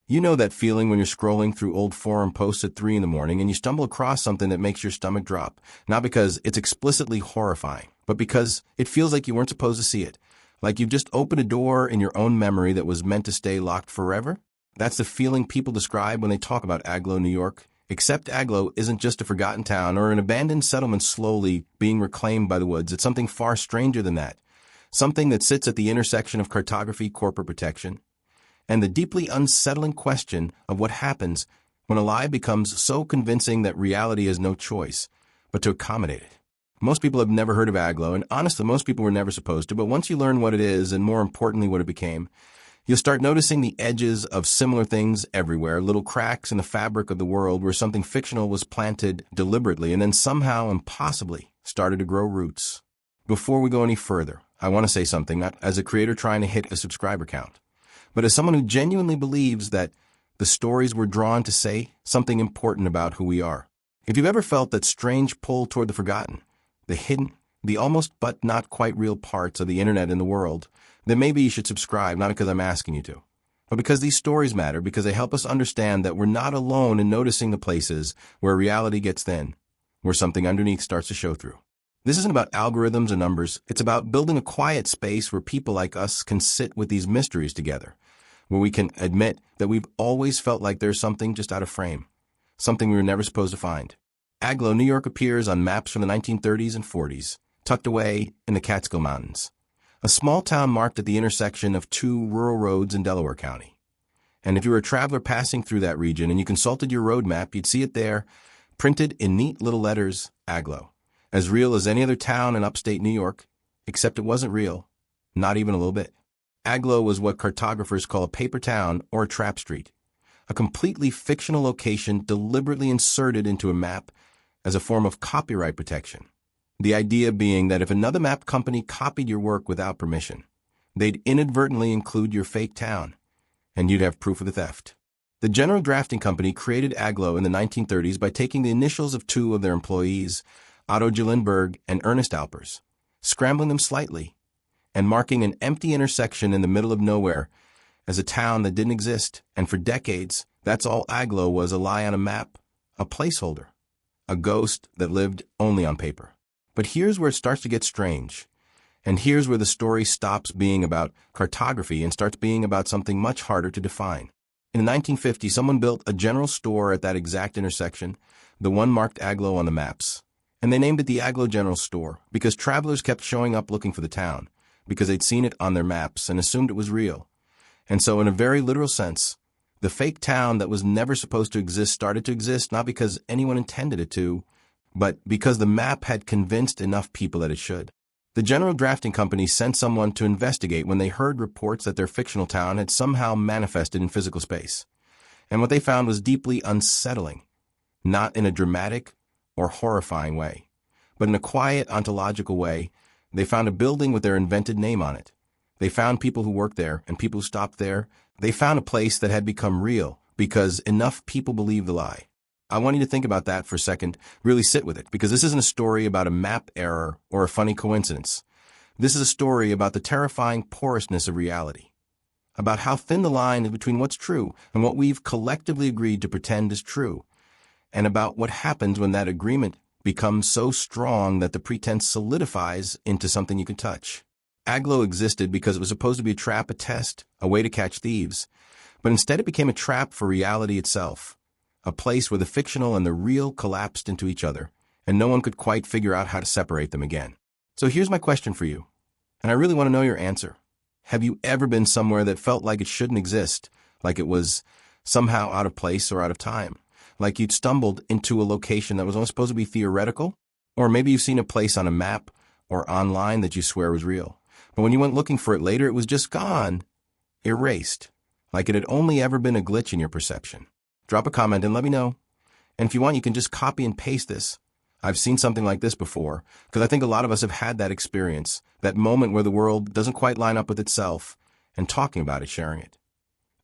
You know that feeling when you're scrolling through old forum posts at 3 in the morning and you stumble across something that makes your stomach drop, not because it's explicitly horrifying, but because it feels like you weren't supposed to see it, like you've just opened a door in your own memory that was meant to stay locked forever? That's the feeling people describe when they talk about Agloe, New York. Except Agloe isn't just a forgotten town or an abandoned settlement slowly being reclaimed by the woods. It's something far stranger than that. Something that sits at the intersection of cartography, corporate protection, and the deeply unsettling question of what happens when a lie becomes so convincing that reality has no choice but to accommodate it. Most people have never heard of Agloe, and honestly, most people were never supposed to, but once you learn what it is, and more importantly, what it became, you'll start noticing the edges of similar things everywhere, little cracks in the fabric of the world where something fictional was planted deliberately and then somehow impossibly started to grow roots. Before we go any further, I want to say something, not as a creator trying to hit a subscriber count, but as someone who genuinely believes that the stories we're drawn to say something important about who we are. If you've ever felt that strange pull toward the forgotten, the hidden, the almost but not quite real parts of the internet and the world, then maybe you should subscribe, not because I'm asking you to, but because these stories matter, because they help us understand that we're not alone in noticing the places where reality gets thin, where something underneath starts to show through. This isn't about algorithms and numbers. It's about building a quiet space where people like us can sit with these mysteries together, where we can admit that we've always felt like there's something just out of frame, something we were never supposed to find. Agloe, New York appears on maps from the 1930s and 40s, tucked away in the Catskill Mountains, a small town marked at the intersection of two rural roads in Delaware County. And if you were a traveler passing through that region and you consulted your road map, you'd see it there, printed in neat little letters, Agloe, as real as any other town in upstate New York, except it wasn't real, not even a little bit. Agloe was what cartographers call a paper town or a trap street, a completely fictional location deliberately inserted into a map as a form of copyright protection. The idea being that if another map company copied your work without permission, they'd inadvertently include your fake town, and you'd have proof of the theft. The General Drafting Company created Agloe in the 1930s by taking the initials of two of their employees, Otto Gyllenberg and Ernest Alpers, scrambling them slightly, and marking an empty intersection in the middle of nowhere as a town that didn't exist, and for decades, that's all Agloe was, a lie on a map, a placeholder, a ghost that lived only on paper. But here's where it starts to get strange, and here's where the story stops being about cartography and starts being about something much harder to define. In the 1950s, someone built a general store at that exact intersection, the one marked Agloe on the maps, and they named it the Agloe General Store because travelers kept showing up looking for the town, because they'd seen it on their maps and assumed it was real. And so in a very literal sense, the fake town that was never supposed to exist started to exist not because anyone intended it to, but because the map had convinced enough people that it should. The General Drafting Company sent someone to investigate when they heard reports that their fictional town had somehow manifested in physical space. And what they found was deeply unsettling, not in a dramatic or horrifying way, but in a quiet, ontological way. They found a building with their invented name on it. They found people who worked there and people who stopped there. They found a place that had become real because enough people believed the lie. I want you to think about that for a second, really sit with it, because this isn't a story about a map error or a funny coincidence. This is a story about the terrifying porousness of reality, about how thin the line is between what's true and what we've collectively agreed to pretend is true, and about what happens when that agreement becomes so strong that the pretense solidifies into something you can touch. Agloe existed because it was supposed to be a trap, a test, a way to catch thieves, but instead it became a trap for reality itself, a place where the fictional and the real collapsed into each other, and no one could quite figure out how to separate them again. So here's my question for you, and I really want to know your answer. Have you ever been somewhere that felt like it shouldn't exist, like it was somehow out of place or out of time? Like you'd stumbled into a location that was only supposed to be theoretical? Or maybe you've seen a place on a map or online that you swear was real, but when you went looking for it later, it was just gone, erased, like it had only ever been a glitch in your perception. Drop a comment and let me know. And if you want, you can just copy and paste this. I've seen something like this before, because I think a lot of us have had that experience, that moment where the world doesn't quite line up with itself, and talking about it, sharing it.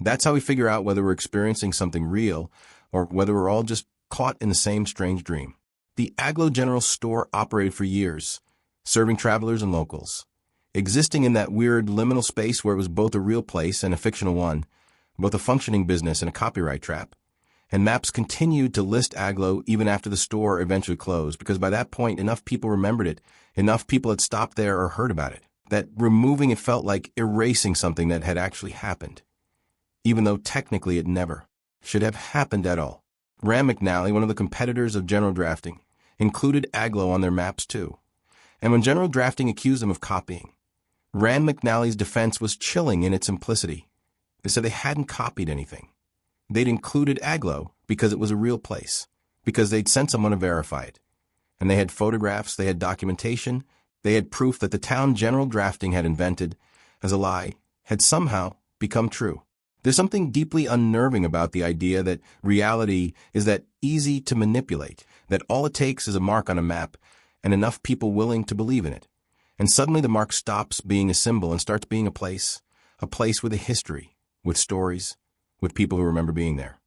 That's how we figure out whether we're experiencing something real or whether we're all just caught in the same strange dream. The Agloe General Store operated for years, serving travelers and locals, existing in that weird liminal space where it was both a real place and a fictional one, both a functioning business and a copyright trap. And maps continued to list Aglo even after the store eventually closed, because by that point, enough people remembered it, enough people had stopped there or heard about it, that removing it felt like erasing something that had actually happened, even though technically it never should have happened at all. Rand McNally, one of the competitors of General Drafting, included Aglo on their maps too. And when General Drafting accused them of copying, Rand McNally's defense was chilling in its simplicity. They said they hadn't copied anything. They'd included Aglo because it was a real place, because they'd sent someone to verify it. And they had photographs, they had documentation, they had proof that the town General Drafting had invented as a lie had somehow become true. There's something deeply unnerving about the idea that reality is that easy to manipulate, that all it takes is a mark on a map and enough people willing to believe in it. And suddenly the mark stops being a symbol and starts being a place with a history, with stories, with people who remember being there.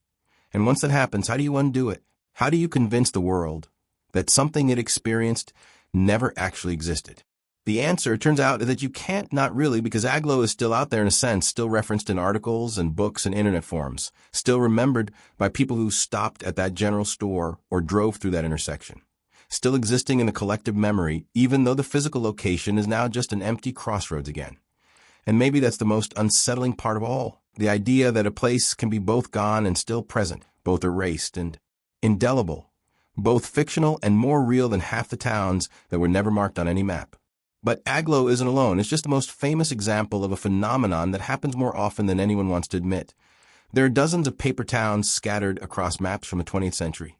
And once that happens, how do you undo it? How do you convince the world that something it experienced never actually existed? The answer, turns out, is that you can't, not really, because Aglo is still out there in a sense, still referenced in articles and books and internet forums, still remembered by people who stopped at that general store or drove through that intersection, still existing in the collective memory, even though the physical location is now just an empty crossroads again. And maybe that's the most unsettling part of all, the idea that a place can be both gone and still present, both erased and indelible, both fictional and more real than half the towns that were never marked on any map. But Aglo isn't alone. It's just the most famous example of a phenomenon that happens more often than anyone wants to admit. There are dozens of paper towns scattered across maps from the 20th century,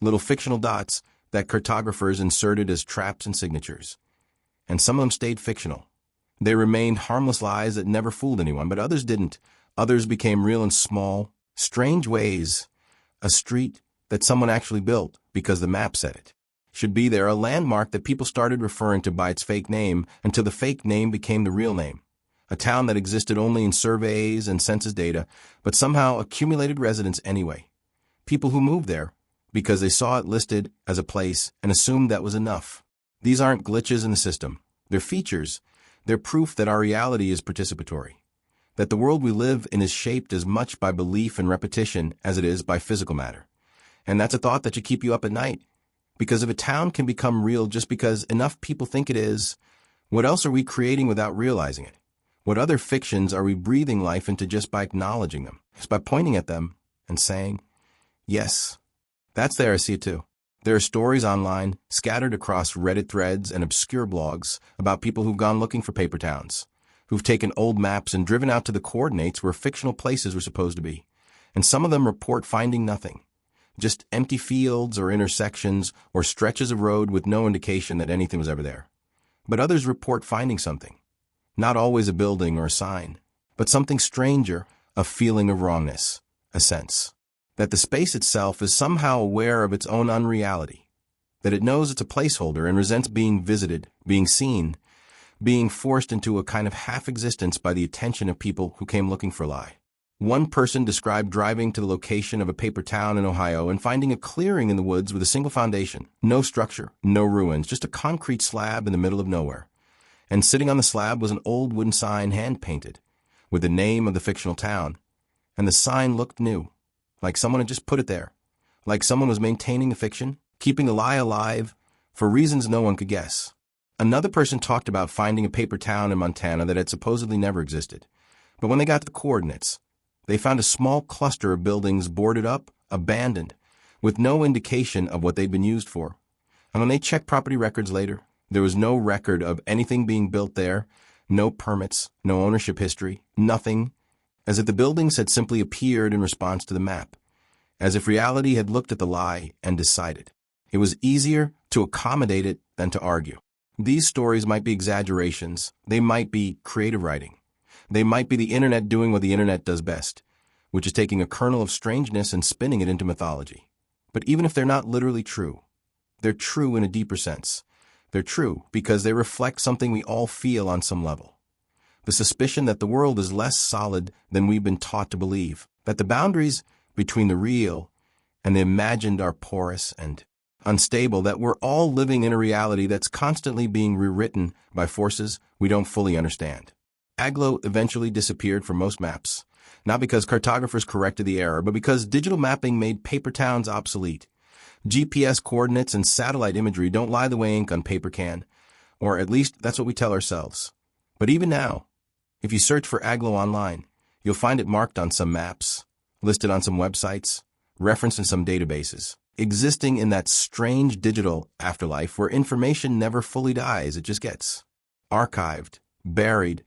little fictional dots that cartographers inserted as traps and signatures. And some of them stayed fictional. They remained harmless lies that never fooled anyone, but others didn't. Others became real in small, strange ways. A street that someone actually built because the map said it should be there, a landmark that people started referring to by its fake name until the fake name became the real name. A town that existed only in surveys and census data, but somehow accumulated residents anyway. People who moved there because they saw it listed as a place and assumed that was enough. These aren't glitches in the system. They're features. They're proof that our reality is participatory, that the world we live in is shaped as much by belief and repetition as it is by physical matter. And that's a thought that should keep you up at night. Because if a town can become real just because enough people think it is, what else are we creating without realizing it? What other fictions are we breathing life into just by acknowledging them? Just by pointing at them and saying, yes, that's there, I see it too. There are stories online, scattered across Reddit threads and obscure blogs, about people who've gone looking for paper towns, who've taken old maps and driven out to the coordinates where fictional places were supposed to be. And some of them report finding nothing. Just empty fields or intersections or stretches of road with no indication that anything was ever there. But others report finding something. Not always a building or a sign, but something stranger, a feeling of wrongness, a sense that the space itself is somehow aware of its own unreality, that it knows it's a placeholder and resents being visited, being seen, being forced into a kind of half-existence by the attention of people who came looking for a lie. One person described driving to the location of a paper town in Ohio and finding a clearing in the woods with a single foundation, no structure, no ruins, just a concrete slab in the middle of nowhere. And sitting on the slab was an old wooden sign hand-painted, with the name of the fictional town. And the sign looked new, like someone had just put it there, like someone was maintaining the fiction, keeping the lie alive, for reasons no one could guess. Another person talked about finding a paper town in Montana that had supposedly never existed. But when they got to the coordinates, they found a small cluster of buildings boarded up, abandoned, with no indication of what they'd been used for. And when they checked property records later, there was no record of anything being built there, no permits, no ownership history, nothing, as if the buildings had simply appeared in response to the map, as if reality had looked at the lie and decided. It was easier to accommodate it than to argue. These stories might be exaggerations. They might be creative writing. They might be the internet doing what the internet does best, which is taking a kernel of strangeness and spinning it into mythology. But even if they're not literally true, they're true in a deeper sense. They're true because they reflect something we all feel on some level. The suspicion that the world is less solid than we've been taught to believe, that the boundaries between the real and the imagined are porous and unstable, that we're all living in a reality that's constantly being rewritten by forces we don't fully understand. Aglo eventually disappeared from most maps, Not because cartographers corrected the error, but because digital mapping made paper towns obsolete. GPS coordinates and satellite imagery don't lie the way ink on paper can, or at least that's what we tell ourselves. But even now, if you search for Aglo online, you'll find it marked on some maps, listed on some websites, referenced in some databases, existing in that strange digital afterlife where information never fully dies, it just gets archived, buried,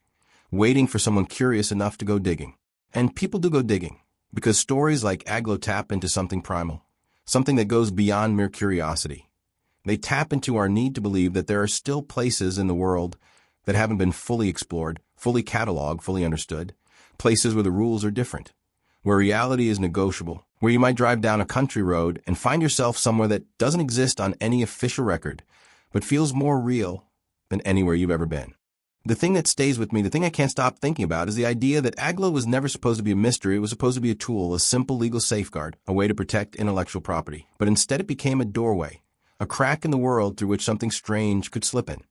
waiting for someone curious enough to go digging. And people do go digging, because stories like Aglo tap into something primal, something that goes beyond mere curiosity. They tap into our need to believe that there are still places in the world that haven't been fully explored, fully cataloged, fully understood, places where the rules are different, where reality is negotiable, where you might drive down a country road and find yourself somewhere that doesn't exist on any official record, but feels more real than anywhere you've ever been. The thing that stays with me, the thing I can't stop thinking about, is the idea that Aglo was never supposed to be a mystery. It was supposed to be a tool, a simple legal safeguard, a way to protect intellectual property. But instead it became a doorway, a crack in the world through which something strange could slip in.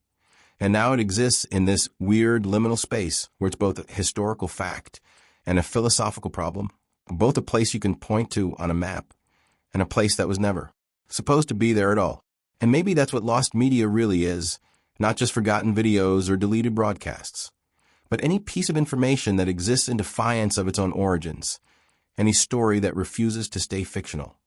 And now it exists in this weird liminal space where it's both a historical fact and a philosophical problem, both a place you can point to on a map and a place that was never supposed to be there at all. And maybe that's what lost media really is, not just forgotten videos or deleted broadcasts, but any piece of information that exists in defiance of its own origins, any story that refuses to stay fictional,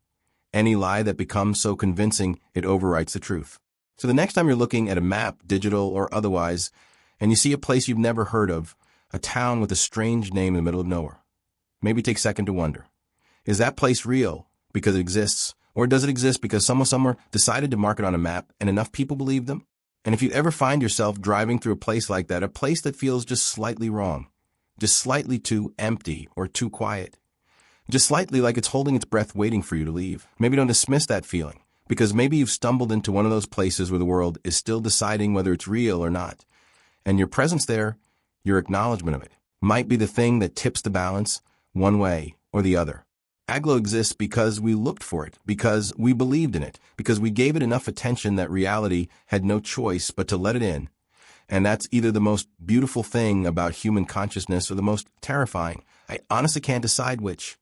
any lie that becomes so convincing it overwrites the truth. So the next time you're looking at a map, digital or otherwise, and you see a place you've never heard of, a town with a strange name in the middle of nowhere, maybe take a second to wonder, is that place real because it exists, or does it exist because someone somewhere decided to mark it on a map and enough people believe them? And if you ever find yourself driving through a place like that, a place that feels just slightly wrong, just slightly too empty or too quiet, just slightly like it's holding its breath waiting for you to leave, maybe don't dismiss that feeling, because maybe you've stumbled into one of those places where the world is still deciding whether it's real or not. And your presence there, your acknowledgement of it, might be the thing that tips the balance one way or the other. Aglo exists because we looked for it, because we believed in it, because we gave it enough attention that reality had no choice but to let it in. And that's either the most beautiful thing about human consciousness or the most terrifying. I honestly can't decide which.